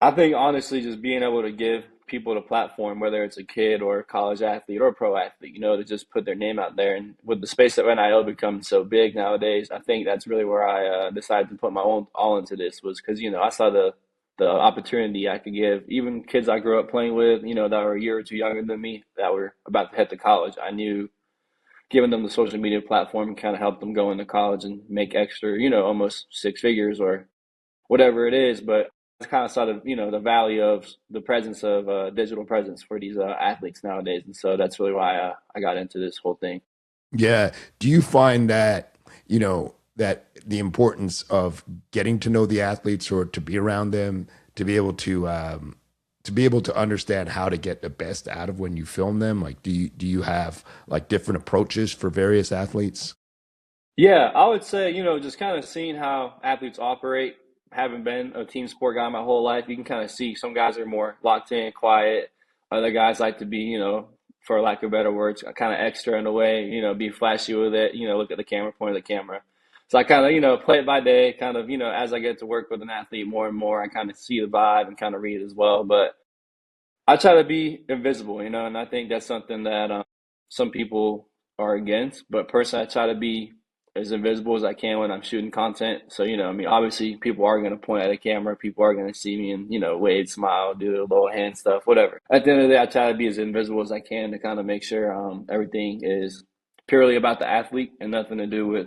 I think honestly, just being able to give people the platform, whether it's a kid or a college athlete or a pro athlete, to just put their name out there. And with the space of NIL becoming so big nowadays, I think that's really where I decided to put my own all into this was because I saw the opportunity I could give even kids I grew up playing with, that were a year or two younger than me that were about to head to college. I knew giving them the social media platform kind of helped them go into college and make extra, almost six figures or whatever it is. But I kind of saw the value of the presence of digital presence for these athletes nowadays, and so that's really why I got into this whole thing. Yeah. Do you find that, that the importance of getting to know the athletes or to be around them, to be able to be able to understand how to get the best out of when you film them? Like, do you have like different approaches for various athletes? Yeah, I would say just kind of seeing how athletes operate. Having been a team sport guy my whole life, you can kind of see some guys are more locked in, quiet. Other guys like to be, for lack of better words, kind of extra in a way, be flashy with it, look at the camera, point at the camera. So I kind of, play it by day, kind of, as I get to work with an athlete more and more, I kind of see the vibe and kind of read as well. But I try to be invisible, and I think that's something that some people are against. But personally, I try to be as invisible as I can when I'm shooting content. So, I mean, obviously, people are going to point at a camera, people are going to see me and, wave, smile, do the little hand stuff, whatever. At the end of the day, I try to be as invisible as I can to kind of make sure everything is purely about the athlete and nothing to do with,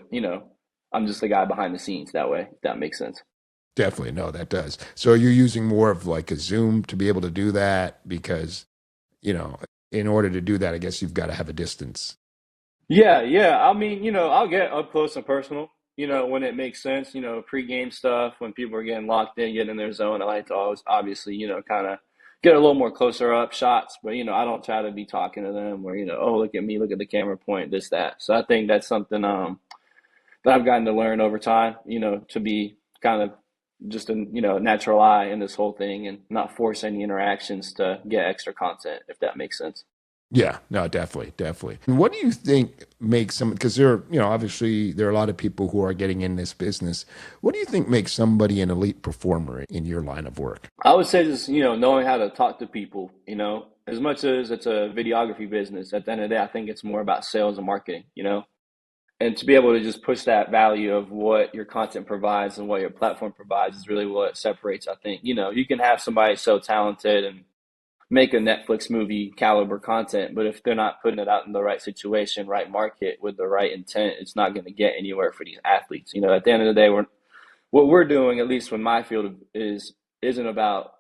I'm just the guy behind the scenes that way, if that makes sense. Definitely, no, that does. So you're using more of like a Zoom to be able to do that because, you know, in order to do that, I guess you've got to have a distance. Yeah, yeah. I mean, I'll get up close and personal, when it makes sense, pre-game stuff, when people are getting locked in, getting in their zone. I like to always, obviously, kind of get a little more closer up shots, but, I don't try to be talking to them or, oh, look at me, look at the camera point, this, that. So I think that's something that I've gotten to learn over time, to be kind of just a, natural eye in this whole thing and not force any interactions to get extra content, if that makes sense. Yeah, no, definitely, definitely. And what do you think makes some, because there are, obviously there are a lot of people who are getting in this business. What do you think makes somebody an elite performer in your line of work? I would say just, knowing how to talk to people, as much as it's a videography business, at the end of the day, I think it's more about sales and marketing, and to be able to just push that value of what your content provides and what your platform provides is really what separates, I think. You can have somebody so talented and make a Netflix movie caliber content, but if they're not putting it out in the right situation, right market with the right intent, it's not going to get anywhere for these athletes. At the end of the day, what we're doing, at least in my field, isn't about